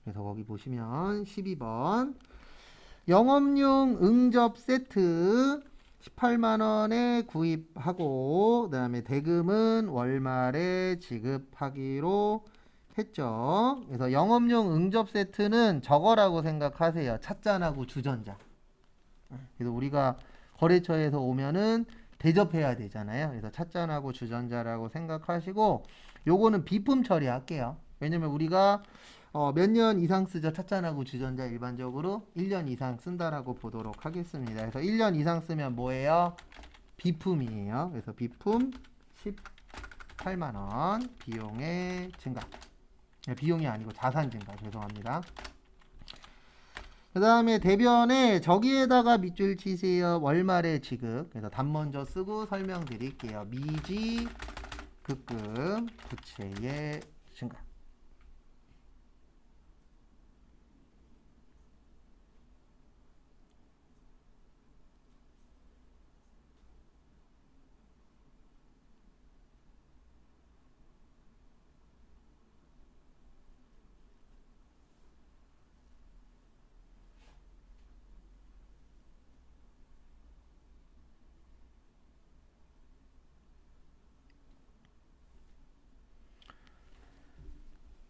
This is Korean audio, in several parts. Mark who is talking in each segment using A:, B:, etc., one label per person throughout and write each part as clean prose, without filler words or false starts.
A: 그래서 거기 보시면 12번 영업용 응접 세트 18만 원에 구입하고 그다음에 대금은 월말에 지급하기로 했죠. 그래서 영업용 응접 세트는 저거라고 생각하세요. 찻잔하고 주전자. 그래서 우리가 거래처에서 오면은 대접해야 되잖아요. 그래서 찻잔하고 주전자라고 생각하시고 요거는 비품 처리할게요. 왜냐면 우리가 몇 년 이상 쓰죠. 찻잔하고 주전자 일반적으로 1년 이상 쓴다라고 보도록 하겠습니다. 그래서 1년 이상 쓰면 뭐예요? 비품이에요. 그래서 비품 18만 원 비용의 증가. 비용이 아니고 자산 증가. 죄송합니다. 그 다음에 대변에 저기에다가 밑줄 치세요. 월말에 지급. 그래서 답 먼저 쓰고 설명드릴게요. 미지 급금 부채의 증가.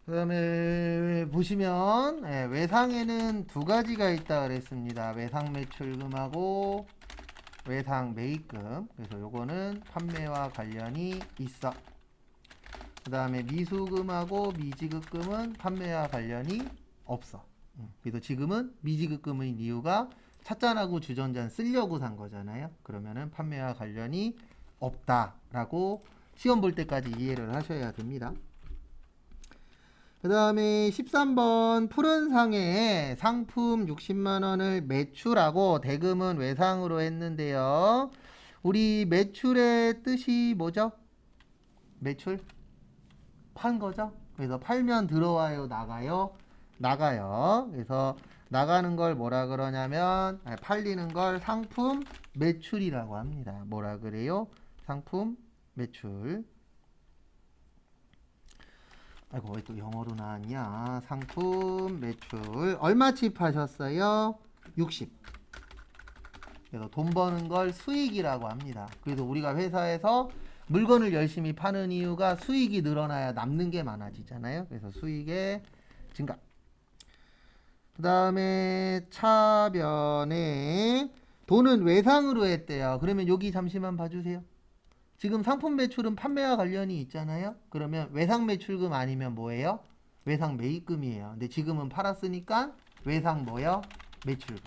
A: 그 다음에 보시면 외상에는 두 가지가 있다 그랬습니다. 외상 매출금하고 외상 매입금. 그래서 요거는 판매와 관련이 있어. 그 다음에 미수금하고 미지급금은 판매와 관련이 없어. 그래서 지금은 미지급금의 이유가 찻잔하고 주전자는 쓰려고 산 거잖아요. 그러면은 판매와 관련이 없다라고 시험 볼 때까지 이해를 하셔야 됩니다. 그 다음에 13번 푸른 상에 상품 60만 원을 매출하고 대금은 외상으로 했는데요. 우리 매출의 뜻이 뭐죠? 매출? 판 거죠? 그래서 팔면 들어와요, 나가요? 나가요. 그래서 나가는 걸 뭐라 그러냐면 팔리는 걸 상품 매출이라고 합니다. 뭐라 그래요? 상품 매출. 아이고 왜 또 영어로 나왔냐. 상품 매출 얼마치 파셨어요? 60. 그래서 돈 버는 걸 수익이라고 합니다. 그래서 우리가 회사에서 물건을 열심히 파는 이유가 수익이 늘어나야 남는 게 많아지잖아요. 그래서 수익의 증가. 그 다음에 차변에 돈은 외상으로 했대요. 그러면 여기 잠시만 봐주세요. 지금 상품 매출은 판매와 관련이 있잖아요. 그러면 외상 매출금 아니면 뭐예요? 외상 매입금이에요. 근데 지금은 팔았으니까 외상 뭐요? 매출금.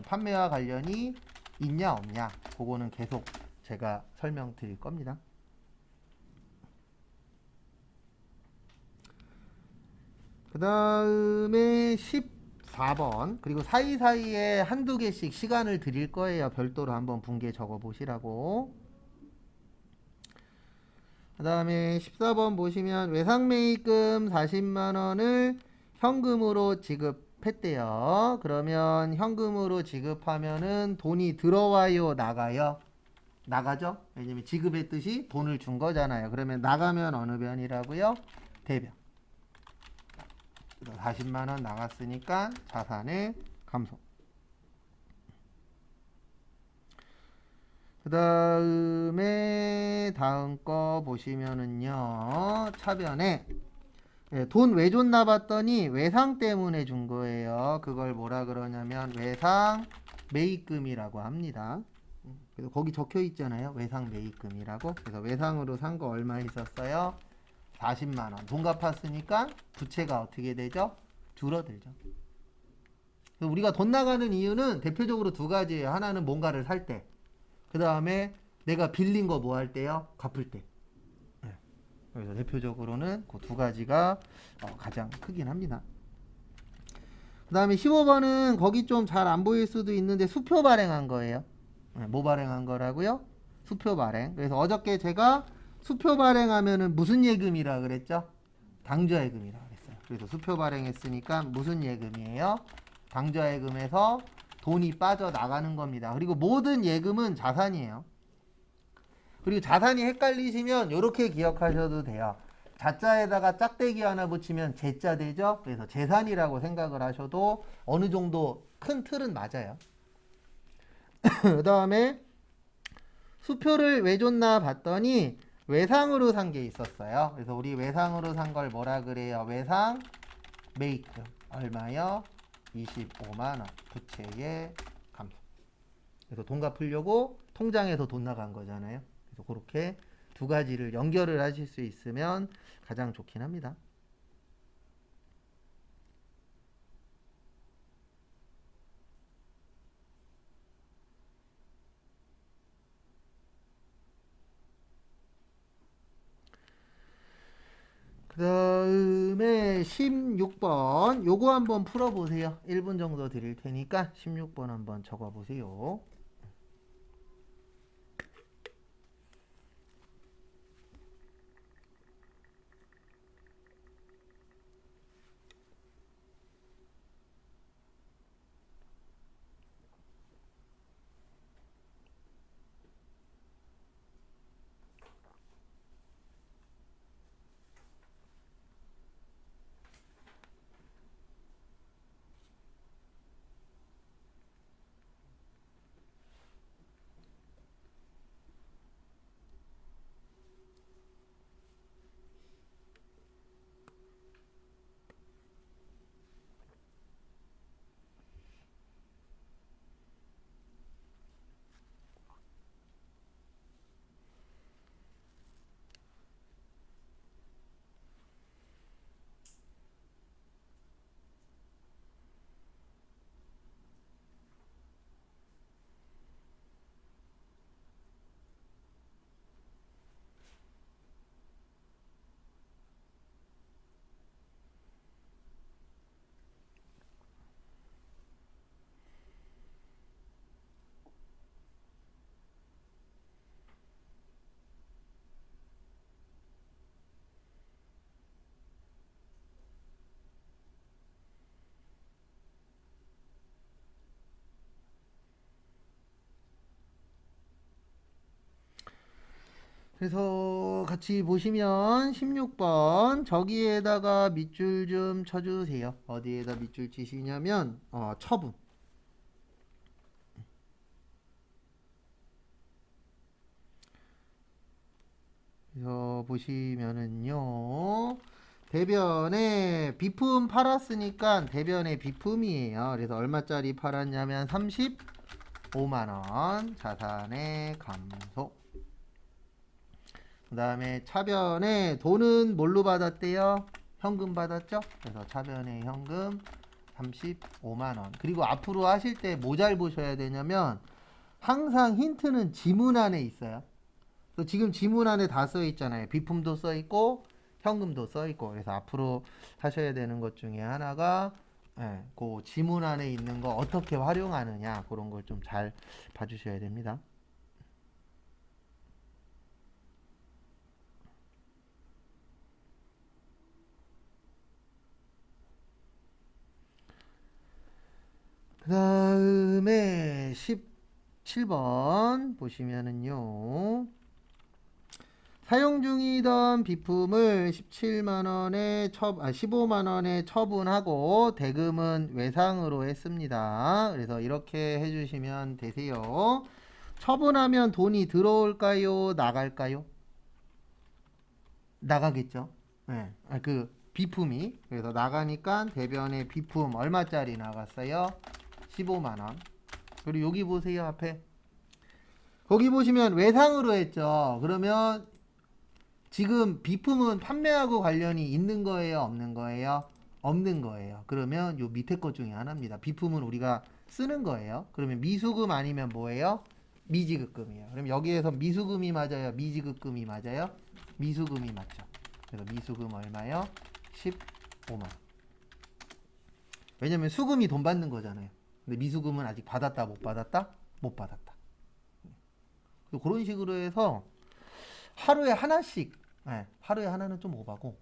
A: 판매와 관련이 있냐 없냐 그거는 계속 제가 설명드릴 겁니다. 그 다음에 14번 그리고 사이사이에 한두 개씩 시간을 드릴 거예요. 별도로 한번 분개 적어 보시라고. 그 다음에 14번 보시면 외상매입금 40만 원을 현금으로 지급했대요. 그러면 현금으로 지급하면은 돈이 들어와요, 나가요? 나가죠? 왜냐면 지급했듯이 돈을 준 거잖아요. 그러면 나가면 어느 변이라고요? 대변. 40만 원 나갔으니까 자산의 감소. 그 다음에 다음 거 보시면은요. 차변에 돈 왜 줬나 봤더니 외상 때문에 준 거예요. 그걸 뭐라 그러냐면 외상 매입금이라고 합니다. 그래서 거기 적혀 있잖아요. 외상 매입금이라고. 그래서 외상으로 산 거 얼마 있었어요? 40만 원. 돈 갚았으니까 부채가 어떻게 되죠? 줄어들죠. 우리가 돈 나가는 이유는 대표적으로 두 가지예요. 하나는 뭔가를 살 때. 그 다음에 내가 빌린 거 뭐 할 때요? 갚을 때. 그래서 대표적으로는 그 두 가지가 가장 크긴 합니다. 그 다음에 15번은 거기 좀 잘 안 보일 수도 있는데 수표 발행한 거예요. 뭐 발행한 거라고요? 수표 발행. 그래서 어저께 제가 수표 발행하면은 무슨 예금이라 그랬죠? 당좌예금이라 그랬어요. 그래서 수표 발행했으니까 무슨 예금이에요? 당좌예금에서 돈이 빠져나가는 겁니다. 그리고 모든 예금은 자산이에요. 그리고 자산이 헷갈리시면 이렇게 기억하셔도 돼요. 자자에다가 짝대기 하나 붙이면 재자 되죠? 그래서 재산이라고 생각을 하셔도 어느 정도 큰 틀은 맞아요. 그 다음에 수표를 왜 줬나 봤더니 외상으로 산 게 있었어요. 그래서 우리 외상으로 산 걸 뭐라 그래요? 외상 메이크 얼마요? 25만 원 부채의 감소. 그래서 돈 갚으려고 통장에서 돈 나간 거잖아요. 그래서 그렇게 두 가지를 연결을 하실 수 있으면 가장 좋긴 합니다. 그 다음에 16번 요거 한번 풀어보세요. 1분 정도 드릴 테니까 16번 한번 적어보세요. 그래서 같이 보시면 16번 저기에다가 밑줄 좀 쳐주세요. 어디에다 밑줄 치시냐면 처분. 그래서 보시면은요 대변에 비품 팔았으니까 대변에 비품이에요. 그래서 얼마짜리 팔았냐면 35만원 자산의 감소. 그 다음에 차변에 돈은 뭘로 받았대요? 현금 받았죠? 그래서 차변에 현금 35만원. 그리고 앞으로 하실 때 뭐 잘 보셔야 되냐면 항상 힌트는 지문 안에 있어요. 지금 지문 안에 다 써 있잖아요. 비품도 써 있고 현금도 써 있고. 그래서 앞으로 하셔야 되는 것 중에 하나가 그 지문 안에 있는 거 어떻게 활용하느냐 그런 걸 좀 잘 봐주셔야 됩니다. 그 다음에 17번 보시면은요. 사용 중이던 비품을 17만원에 15만원에 처분하고 대금은 외상으로 했습니다. 그래서 이렇게 해주시면 되세요. 처분하면 돈이 들어올까요? 나갈까요? 나가겠죠. 네. 그 비품이 그래서 나가니까 대변의 비품 얼마짜리 나갔어요? 15만원. 그리고 여기 보세요 앞에 거기 보시면 외상으로 했죠. 그러면 지금 비품은 판매하고 관련이 있는 거예요? 없는 거예요? 없는 거예요. 그러면 요 밑에 것 중에 하나입니다. 비품은 우리가 쓰는 거예요. 그러면 미수금 아니면 뭐예요? 미지급금이에요. 그럼 여기에서 미수금이 맞아요? 미지급금이 맞아요? 미수금이 맞죠. 그래서 미수금 얼마요? 15만. 왜냐면 수금이 돈 받는 거잖아요. 근데 미수금은 아직 받았다 못 받았다? 못 받았다. 그런 식으로 해서 하루에 하나씩 하루에 하나는 좀 오바고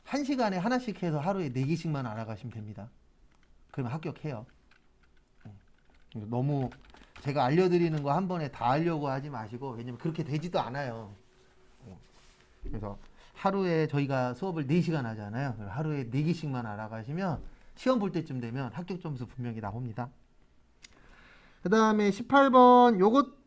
A: 1시간에 하나씩 해서 하루에 4개씩만 알아가시면 됩니다. 그러면 합격해요. 너무 제가 알려드리는 거 한 번에 다 하려고 하지 마시고 왜냐면 그렇게 되지도 않아요. 그래서 하루에 저희가 수업을 4시간 하잖아요. 하루에 4개씩만 알아가시면 시험 볼 때쯤 되면 합격 점수 분명히 나옵니다. 그 다음에 18번 요것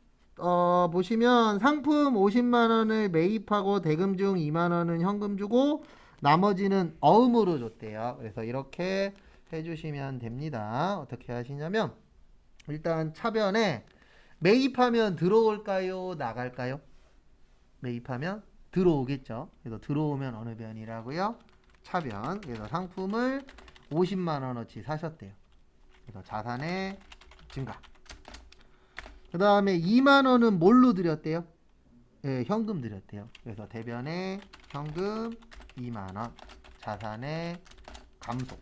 A: 보시면 상품 50만 원을 매입하고 대금 중 2만 원은 현금 주고 나머지는 어음으로 줬대요. 그래서 이렇게 해주시면 됩니다. 어떻게 하시냐면 일단 차변에 매입하면 들어올까요? 나갈까요? 매입하면 들어오겠죠. 그래서 들어오면 어느 변이라고요? 차변. 그래서 상품을 50만 원어치 사셨대요. 그래서 자산의 증가. 그 다음에 2만 원은 뭘로 드렸대요? 네, 현금 드렸대요. 그래서 대변에 현금 2만 원, 자산의 감소.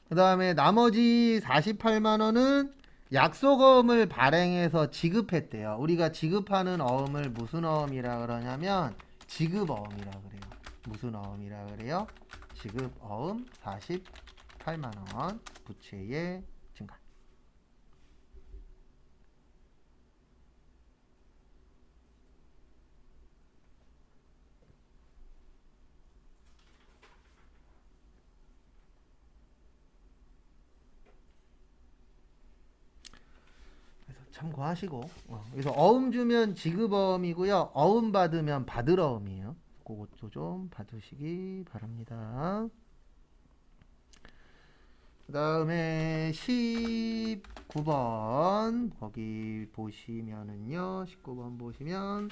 A: 그 다음에 나머지 48만 원은 약속어음을 발행해서 지급했대요. 우리가 지급하는 어음을 무슨 어음이라 그러냐면 지급어음이라 그래요. 무슨 어음이라 그래요? 지급어음 48만 원 부채의 증가. 참고하시고 그래서 어음 주면 지급어음이고요. 어음 받으면 받을어음이에요. 그것도 좀 봐두시기 바랍니다. 그 다음에 19번 거기 보시면은요. 19번 보시면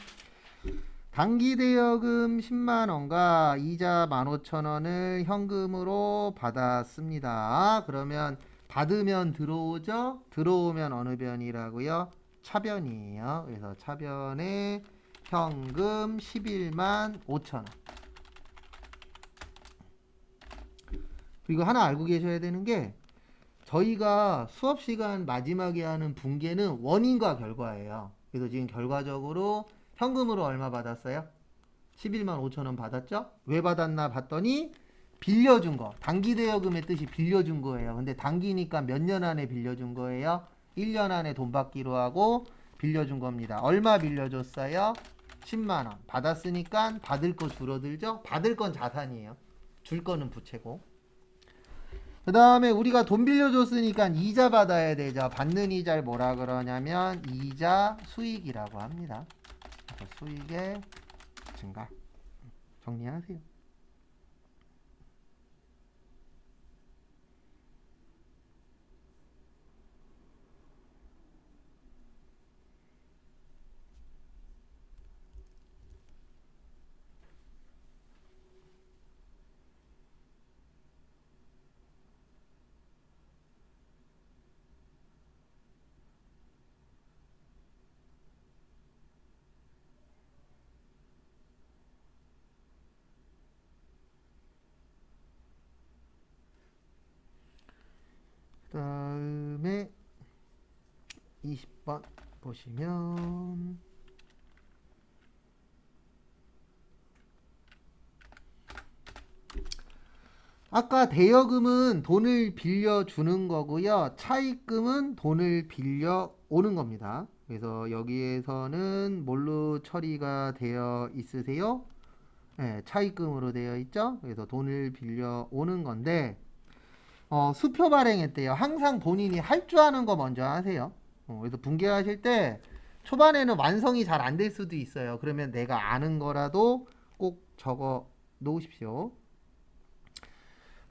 A: 단기대여금 10만원과 이자 15,000원을 현금으로 받았습니다. 그러면 받으면 들어오죠? 들어오면 어느 변이라고요? 차변이에요. 그래서 차변에 현금 11만 5천원. 그리고 하나 알고 계셔야 되는 게 저희가 수업시간 마지막에 하는 분계는 원인과 결과예요. 그래서 지금 결과적으로 현금으로 얼마 받았어요? 11만 5천원 받았죠? 왜 받았나 봤더니 빌려준 거. 단기대여금의 뜻이 빌려준 거예요. 근데 단기니까 몇 년 안에 빌려준 거예요? 1년 안에 돈 받기로 하고 빌려준 겁니다. 얼마 빌려줬어요? 10만원. 받았으니까 받을 거 줄어들죠? 받을 건 자산이에요. 줄 거는 부채고. 그 다음에 우리가 돈 빌려줬으니까 이자 받아야 되죠. 받는 이자를 뭐라 그러냐면 이자 수익이라고 합니다. 수익의 증가. 정리하세요. 그 다음에 20번 보시면 아까 대여금은 돈을 빌려주는 거고요. 차입금은 돈을 빌려 오는 겁니다. 그래서 여기에서는 뭘로 처리가 되어 있으세요? 네, 차입금으로 되어 있죠. 그래서 돈을 빌려 오는 건데 수표 발행했대요. 항상 본인이 할 줄 아는 거 먼저 하세요. 그래서 분개하실 때 초반에는 완성이 잘 안 될 수도 있어요. 그러면 내가 아는 거라도 꼭 적어 놓으십시오.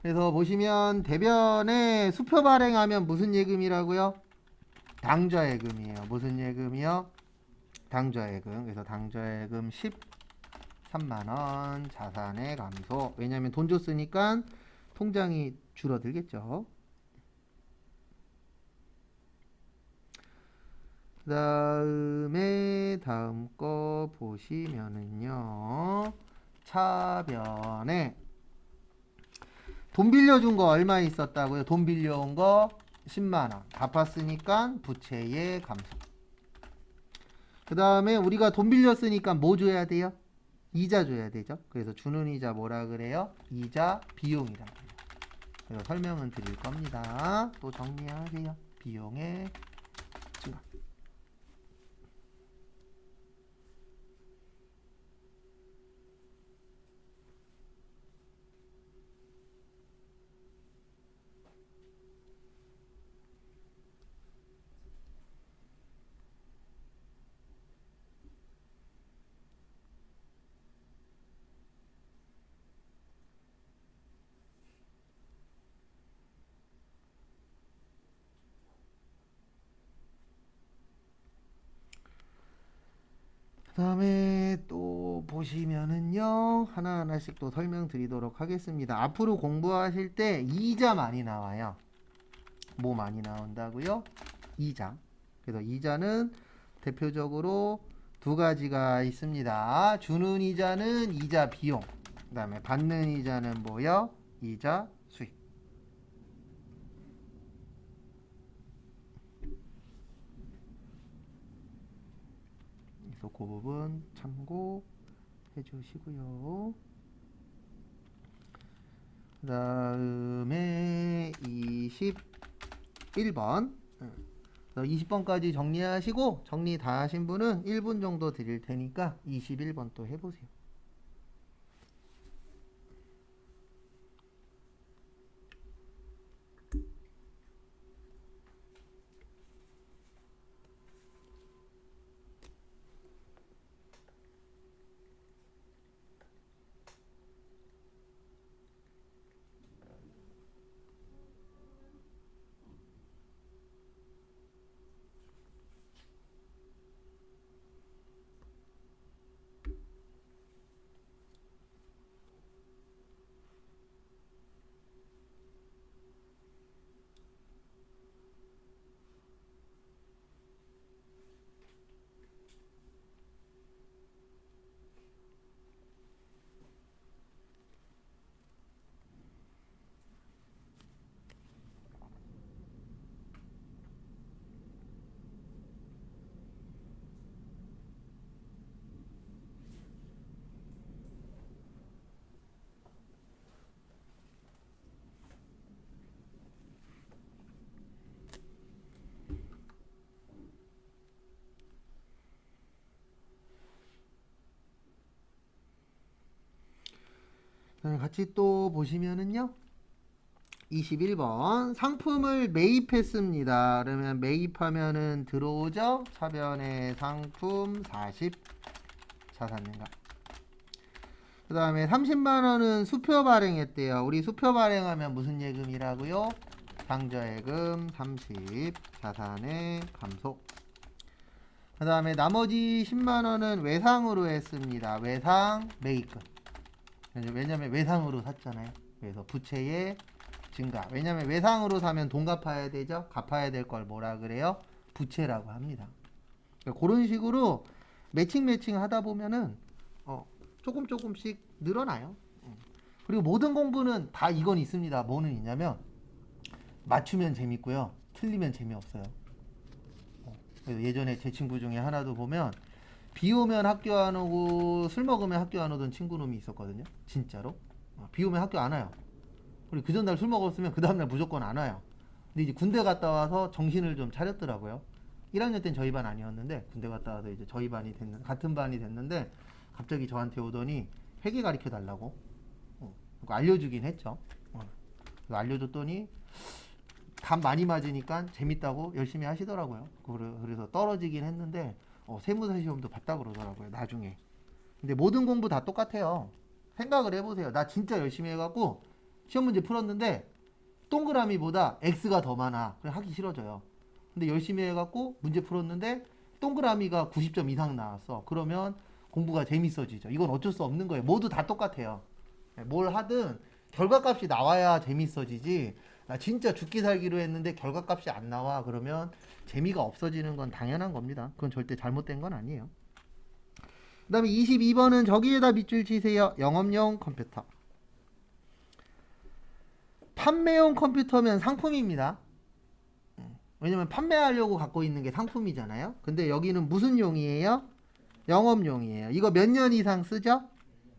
A: 그래서 보시면 대변에 수표 발행하면 무슨 예금이라고요? 당좌예금이에요. 무슨 예금이요? 당좌예금. 그래서 당좌예금 13만원 자산의 감소. 왜냐면 돈 줬으니까 통장이 줄어들겠죠. 그 다음에 다음 거 보시면은요. 차변에 돈 빌려준 거 얼마 있었다고요? 돈 빌려온 거 10만원. 갚았으니까 부채의 감소. 그 다음에 우리가 돈 빌렸으니까 뭐 줘야 돼요? 이자 줘야 되죠. 그래서 주는 이자 뭐라 그래요? 이자 비용이라 그래요. 그래서 설명은 드릴 겁니다. 또 정리하세요. 비용의 증가. 그다음에 또 보시면은요 하나하나씩 또 설명드리도록 하겠습니다. 앞으로 공부하실 때 이자 많이 나와요. 뭐 많이 나온다고요? 이자. 그래서 이자는 대표적으로 두 가지가 있습니다. 주는 이자는 이자 비용. 그다음에 받는 이자는 뭐요? 이자 수익. 그래서 그 부분 참고해 주시고요. 그 다음에 21번 20번까지 정리하시고 정리 다 하신 분은 1분 정도 드릴 테니까 21번 또 해보세요. 같이 또 보시면은요 21번 상품을 매입했습니다. 그러면 매입하면은 들어오죠. 차변의 상품 40 자산인가. 그 다음에 30만원은 수표 발행했대요. 우리 수표 발행하면 무슨 예금이라고요? 당좌예금 30 자산의 감소. 그 다음에 나머지 10만원은 외상으로 했습니다. 외상 매입금. 왜냐면 외상으로 샀잖아요. 그래서 부채의 증가. 왜냐면 외상으로 사면 돈 갚아야 되죠. 갚아야 될 걸 뭐라 그래요? 부채라고 합니다. 그러니까 그런 식으로 매칭 하다 보면은 조금씩 늘어나요. 그리고 모든 공부는 다 이건 있습니다. 뭐는 있냐면 맞추면 재밌고요. 틀리면 재미없어요. 그래서 예전에 제 친구 중에 하나도 보면 비 오면 학교 안 오고 술 먹으면 학교 안 오던 친구놈이 있었거든요. 진짜로. 비 오면 학교 안 와요. 그리고 그 전날 술 먹었으면 그 다음날 무조건 안 와요. 근데 이제 군대 갔다 와서 정신을 좀 차렸더라고요. 1학년 땐 저희 반 아니었는데 군대 갔다 와서 이제 저희 반이 같은 반이 됐는데 갑자기 저한테 오더니 회계 가르쳐 달라고 알려주긴 했죠. 알려줬더니 감 많이 맞으니까 재밌다고 열심히 하시더라고요. 그래서 떨어지긴 했는데 세무사 시험도 봤다 그러더라고요. 나중에. 근데 모든 공부 다 똑같아요. 생각을 해보세요. 나 진짜 열심히 해갖고 시험 문제 풀었는데 동그라미보다 X가 더 많아. 그래 하기 싫어져요. 근데 열심히 해갖고 문제 풀었는데 동그라미가 90점 이상 나왔어. 그러면 공부가 재밌어지죠. 이건 어쩔 수 없는 거예요. 모두 다 똑같아요. 뭘 하든 결과값이 나와야 재밌어지지. 나 진짜 죽기 살기로 했는데 결과값이 안 나와. 그러면 재미가 없어지는 건 당연한 겁니다. 그건 절대 잘못된 건 아니에요. 그 다음에 22번은 저기에다 밑줄 치세요. 영업용 컴퓨터. 판매용 컴퓨터면 상품입니다. 왜냐면 판매하려고 갖고 있는 게 상품이잖아요. 근데 여기는 무슨 용이에요? 영업용이에요. 이거 몇 년 이상 쓰죠?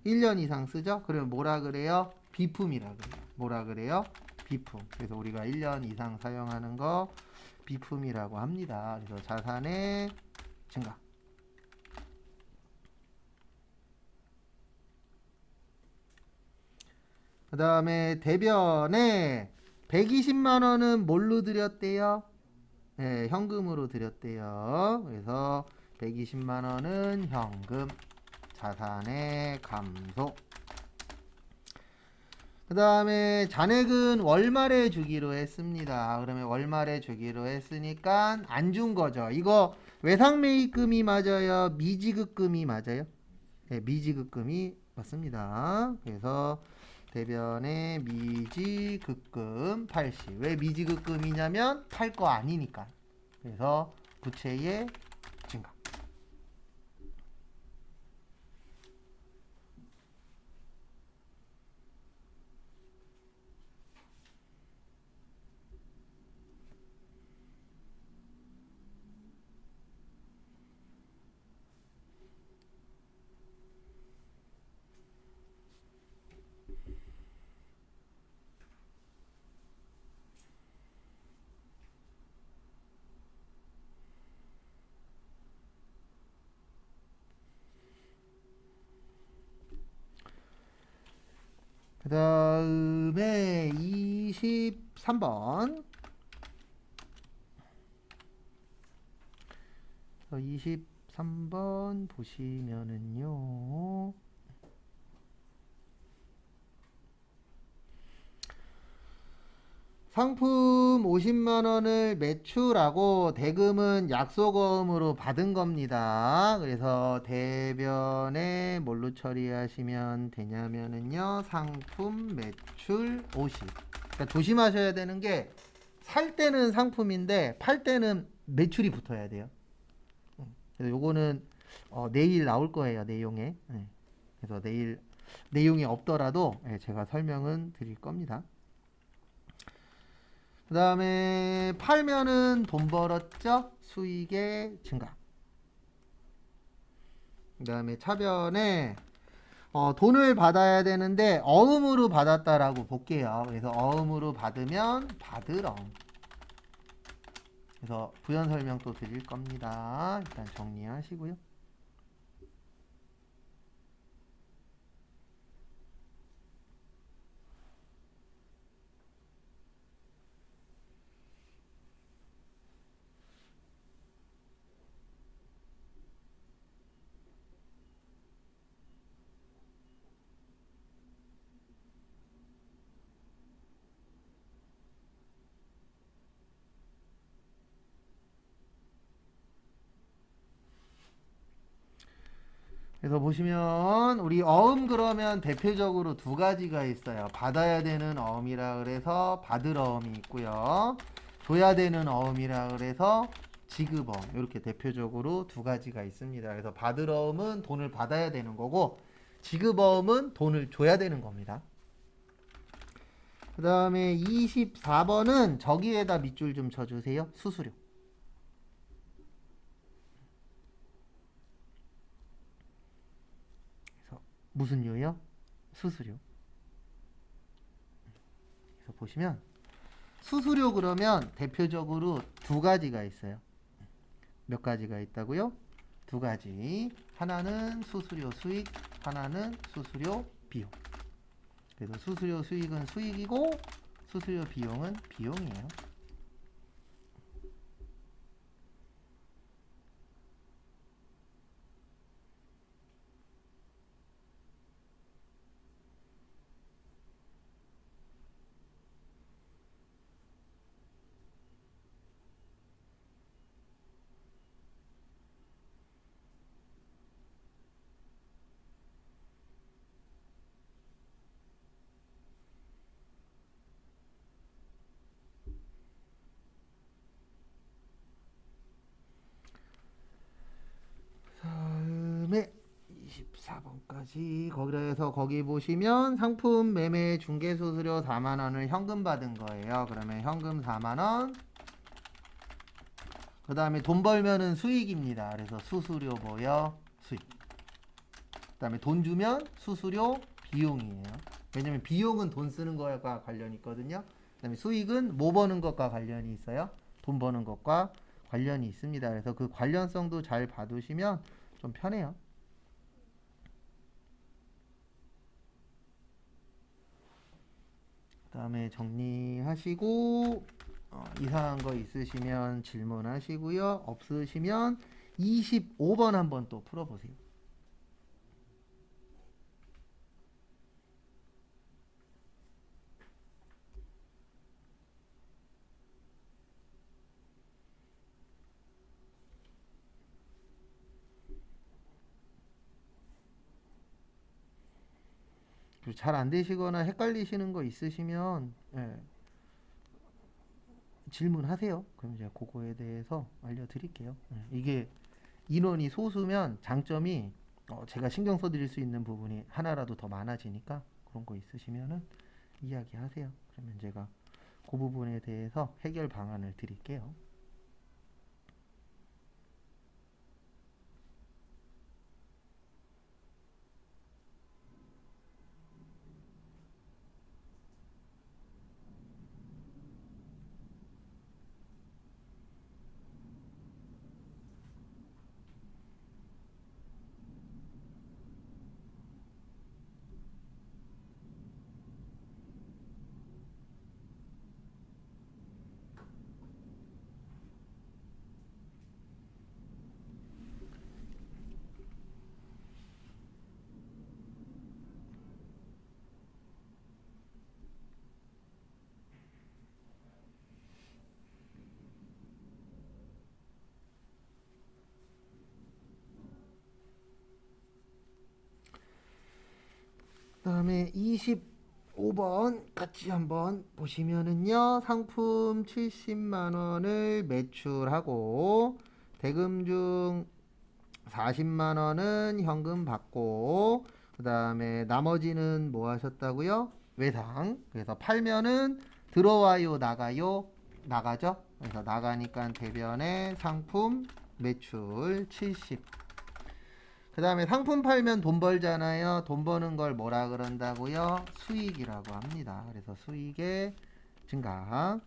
A: 1년 이상 쓰죠? 그러면 뭐라 그래요? 비품이라 그래요. 뭐라 그래요? 비품. 그래서 우리가 1년 이상 사용하는 거 비품이라고 합니다. 그래서 자산의 증가. 그 다음에 대변에 120만원은 뭘로 드렸대요? 네, 현금으로 드렸대요. 그래서 120만원은 현금, 자산의 감소. 그 다음에 잔액은 월말에 주기로 했습니다. 그러면 월말에 주기로 했으니까 안 준 거죠. 이거 외상매입금이 맞아요? 미지급금이 맞아요? 네, 미지급금이 맞습니다. 그래서 대변에 미지급금 80. 왜 미지급금이냐면 팔 거 아니니까. 그래서 부채의 증가. 그 다음에 23번. 23번 보시면은요. 상품 50만 원을 매출하고 대금은 약속어음으로 받은 겁니다. 그래서 대변에 뭘로 처리하시면 되냐면은요. 상품 매출 50. 그러니까 조심하셔야 되는 게 살 때는 상품인데 팔 때는 매출이 붙어야 돼요. 그래서 요거는 내일 나올 거예요. 내용에. 네. 그래서 내일 내용이 없더라도 제가 설명은 드릴 겁니다. 그 다음에 팔면은 돈 벌었죠? 수익의 증가. 그 다음에 차변에 돈을 받아야 되는데 어음으로 받았다라고 볼게요. 그래서 어음으로 받으면 받을 어음. 그래서 부연 설명 또 드릴 겁니다. 일단 정리하시고요. 그래서 보시면 우리 어음 그러면 대표적으로 두 가지가 있어요. 받아야 되는 어음이라 그래서 받을 어음이 있고요. 줘야 되는 어음이라 그래서 지급어음. 이렇게 대표적으로 두 가지가 있습니다. 그래서 받을 어음은 돈을 받아야 되는 거고 지급어음은 돈을 줘야 되는 겁니다. 그 다음에 24번은 저기에다 밑줄 좀 쳐주세요. 수수료. 그래서 무슨 료요? 수수료. 그래서 보시면 수수료 그러면 대표적으로 두 가지가 있어요. 몇 가지가 있다고요? 두 가지. 하나는 수수료 수익, 하나는 수수료 비용. 그래서 수수료 수익은 수익이고 수수료 비용은 비용이에요. 다음에 24번까지 거기서 거기 보시면 상품 매매 중개 수수료 4만 원을 현금 받은 거예요. 그러면 현금 4만 원. 그 다음에 돈 벌면은 수익입니다. 그래서 수수료 뭐요? 수익. 그 다음에 돈 주면 수수료 비용이에요. 왜냐면 비용은 돈 쓰는 거과 관련이 있거든요. 그 다음에 수익은 뭐 버는 것과 관련이 있어요? 돈 버는 것과 관련이 있습니다. 그래서 그 관련성도 잘 봐두시면 좀 편해요. 그 다음에 정리하시고 이상한 거 있으시면 질문하시고요. 없으시면 25번 한번 또 풀어보세요. 잘 안 되시거나 헷갈리시는 거 있으시면 질문하세요. 그럼 제가 그거에 대해서 알려드릴게요. 이게 인원이 소수면 장점이 제가 신경 써드릴 수 있는 부분이 하나라도 더 많아지니까 그런 거 있으시면은 이야기하세요. 그러면 제가 그 부분에 대해서 해결 방안을 드릴게요. 그다음에 25번 같이 한번 보시면은요. 상품 70만 원을 매출하고 대금 중 40만 원은 현금 받고 그다음에 나머지는 뭐 하셨다고요? 외상. 그래서 팔면은 들어와요, 나가요? 나가죠? 그래서 나가니까 대변에 상품 매출 70. 그 다음에 상품 팔면 돈 벌잖아요. 돈 버는 걸 뭐라 그런다고요? 수익이라고 합니다. 그래서 수익의 증가.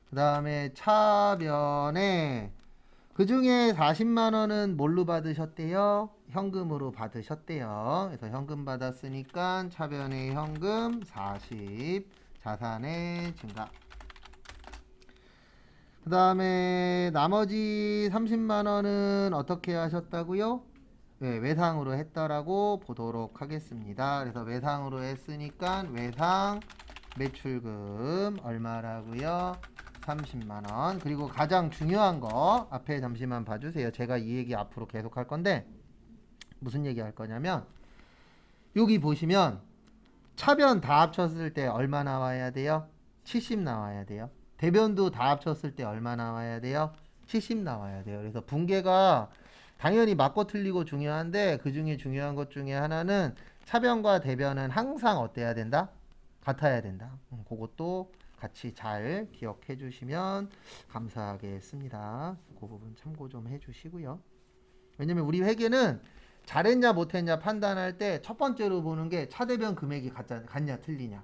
A: 그 다음에 차변에 그 중에 40만 원은 뭘로 받으셨대요? 현금으로 받으셨대요. 그래서 현금 받았으니까 차변의 현금 40, 자산의 증가. 그 다음에 나머지 30만 원은 어떻게 하셨다고요? 네, 외상으로 했더라고 보도록 하겠습니다. 그래서 외상으로 했으니까 외상 매출금 얼마라고요? 30만 원. 그리고 가장 중요한 거 앞에 잠시만 봐주세요. 제가 이 얘기 앞으로 계속 할 건데 무슨 얘기 할 거냐면 여기 보시면 차변 다 합쳤을 때 얼마 나와야 돼요? 70 나와야 돼요. 대변도 다 합쳤을 때 얼마 나와야 돼요? 70 나와야 돼요. 그래서 분계가 당연히 맞고 틀리고 중요한데 그 중에 중요한 것 중에 하나는 차변과 대변은 항상 어때야 된다? 같아야 된다. 그것도 같이 잘 기억해 주시면 감사하겠습니다. 그 부분 참고 좀 해 주시고요. 왜냐면 우리 회계는 잘했냐 못했냐 판단할 때 첫 번째로 보는 게 차대변 금액이 같냐 틀리냐.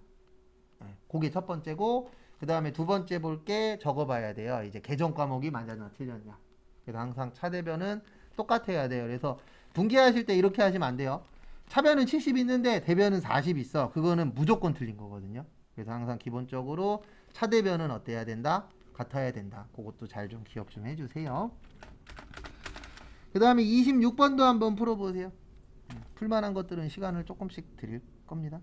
A: 그게 첫 번째고 그 다음에 두 번째 볼 게 적어봐야 돼요. 이제 계정 과목이 맞았냐 틀렸냐. 그래서 항상 차대변은 똑같아야 돼요. 그래서 분기하실 때 이렇게 하시면 안 돼요. 차변은 70 있는데 대변은 40 있어. 그거는 무조건 틀린 거거든요. 그래서 항상 기본적으로 차대변은 어때야 된다? 같아야 된다. 그것도 잘 좀 기억 좀 해주세요. 그 다음에 26번도 한번 풀어보세요. 풀만한 것들은 시간을 조금씩 드릴 겁니다.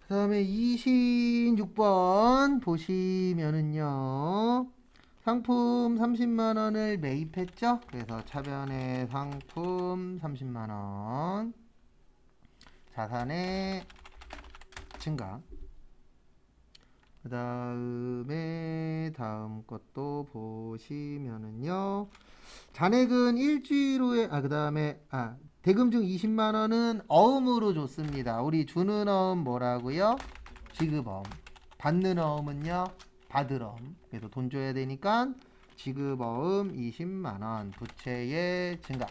A: 그 다음에 26번 보시면은요. 상품 30만원을 매입했죠? 그래서 차변의 상품 30만원. 자산의 증가. 그 다음에 다음 것도 보시면은요. 잔액은 일주일 후에 그다음에 대금 중 20만 원은 어음으로 줬습니다. 우리 주는 어음 뭐라고요? 지급어음. 받는 어음은요? 받을어음. 그래서 돈 줘야 되니까 지급어음 20만 원 부채의 증가.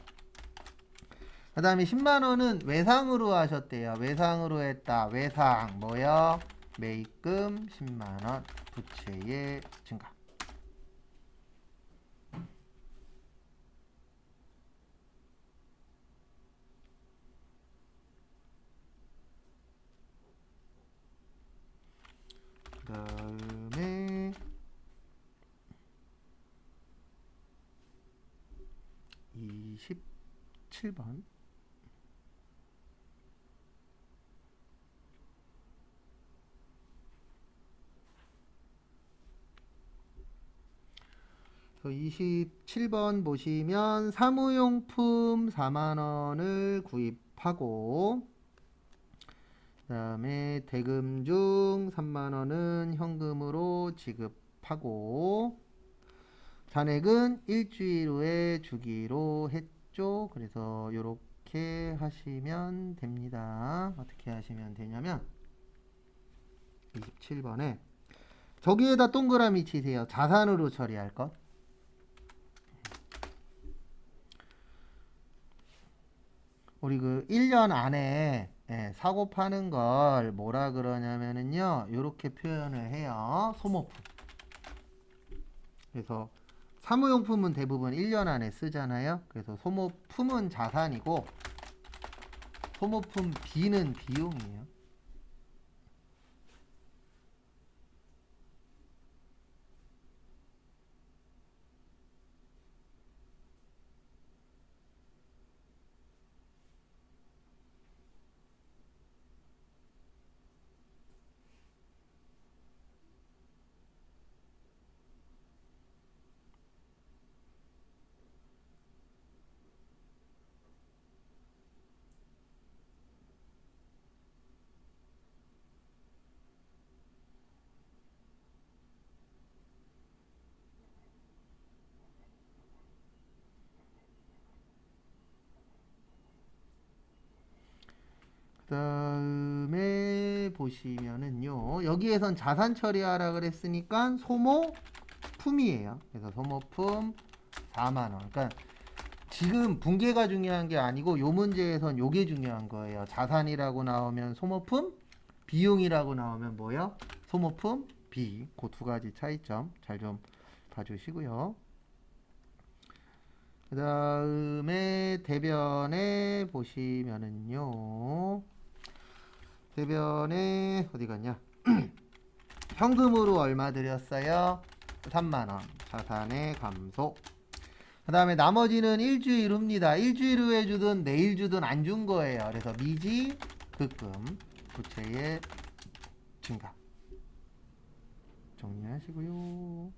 A: 그다음에 10만 원은 외상으로 하셨대요. 외상으로 했다. 외상 뭐요? 매입금 10만 원 부채의 증가. 그다음에 27번. 그 27번 보시면 사무용품 4만 원을 구입하고 그다음에 대금 중 3만 원은 현금으로 지급하고 잔액은 일주일 후에 주기로 했죠. 그래서 이렇게 하시면 됩니다. 어떻게 하시면 되냐면 27번에 저기에다 동그라미 치세요. 자산으로 처리할 것. 우리 그 1년 안에 사고 파는 걸 뭐라 그러냐면은요. 이렇게 표현을 해요. 소모품. 그래서 사무용품은 대부분 1년 안에 쓰잖아요. 그래서 소모품은 자산이고 소모품 B는 비용이에요. 그다음에 보시면은요. 여기에선 자산 처리하라 그랬으니까 소모품이에요. 그래서 소모품 4만 원. 그러니까 지금 분계가 중요한 게 아니고 요 문제에선 요게 중요한 거예요. 자산이라고 나오면 소모품, 비용이라고 나오면 뭐요? 소모품 B. 그 두 가지 차이점 잘 좀 봐주시고요. 그 다음에 대변에 보시면은요. 대변에 어디 갔냐? 현금으로 얼마 드렸어요? 3만 원. 자산의 감소. 그 다음에 나머지는 일주일 후입니다. 일주일 후에 주든 내일 주든 안 준 거예요. 그래서 미지 급금 부채의 증가. 정리하시고요.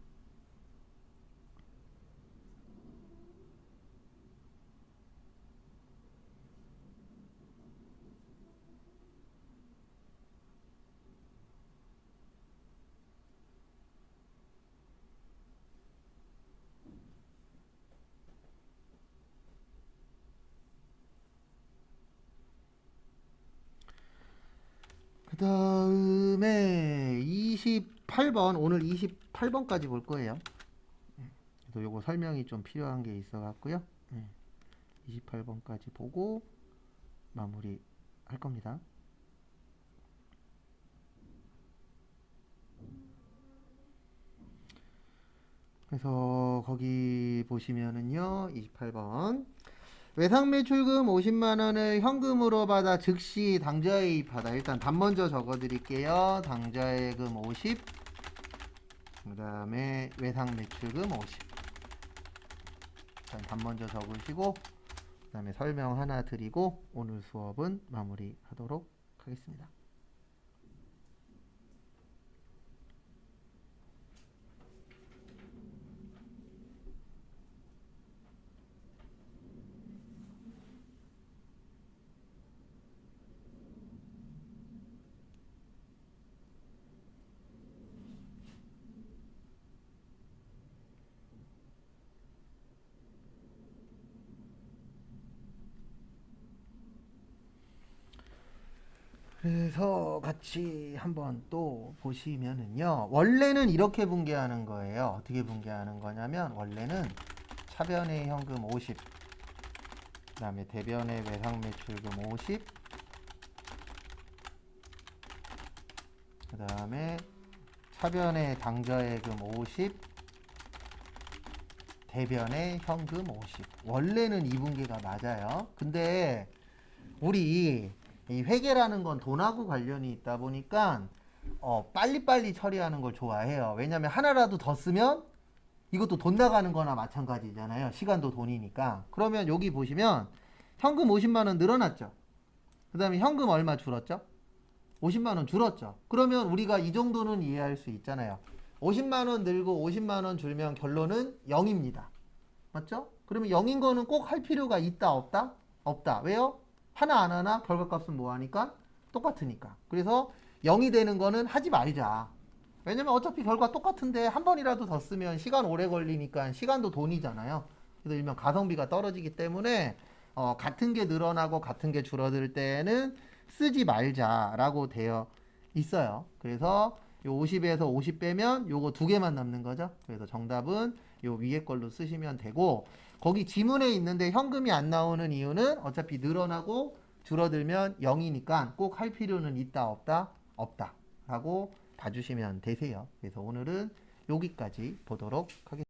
A: 그 다음에 28번 오늘 28번까지 볼 거예요. 그래서 요거 설명이 좀 필요한 게 있어 갖고요. 28번까지 보고 마무리 할 겁니다. 그래서 거기 보시면은요. 28번 외상매출금 50만원을 현금으로 받아 즉시 당좌이입하다. 일단 답 먼저 적어드릴게요. 당좌예금 50, 그 다음에 외상매출금 50. 일단 답 먼저 적으시고 그 다음에 설명 하나 드리고 오늘 수업은 마무리하도록 하겠습니다. 그래서 같이 한번 또 보시면은요. 원래는 이렇게 분개하는 거예요. 어떻게 분개하는 거냐면 원래는 차변의 현금 50, 그다음에 대변의 외상 매출금 50, 그다음에 차변의 당좌예금 50, 대변의 현금 50. 원래는 이 분개가 맞아요. 근데 우리 이 회계라는 건 돈하고 관련이 있다 보니까 빨리빨리 처리하는 걸 좋아해요. 왜냐면 하나라도 더 쓰면 이것도 돈 나가는 거나 마찬가지잖아요. 시간도 돈이니까. 그러면 여기 보시면 현금 50만 원 늘어났죠. 그 다음에 현금 얼마 줄었죠? 50만 원 줄었죠. 그러면 우리가 이 정도는 이해할 수 있잖아요. 50만 원 늘고 50만 원 줄면 결론은 0입니다. 맞죠? 그러면 0인 거는 꼭 할 필요가 있다 없다? 없다. 왜요? 하나 안 하나 결과값은 뭐하니까? 똑같으니까. 그래서 0이 되는 거는 하지 말자. 왜냐면 어차피 결과 똑같은데 한 번이라도 더 쓰면 시간 오래 걸리니까 시간도 돈이잖아요. 그래서 일명 가성비가 떨어지기 때문에 같은 게 늘어나고 같은 게 줄어들 때는 쓰지 말자라고 되어 있어요. 그래서 요 50에서 50 빼면 요거 두 개만 남는 거죠. 그래서 정답은 요 위에 걸로 쓰시면 되고, 거기 지문에 있는데 현금이 안 나오는 이유는 어차피 늘어나고 줄어들면 0이니까 꼭 할 필요는 있다 없다? 없다 라고 봐주시면 되세요. 그래서 오늘은 여기까지 보도록 하겠습니다.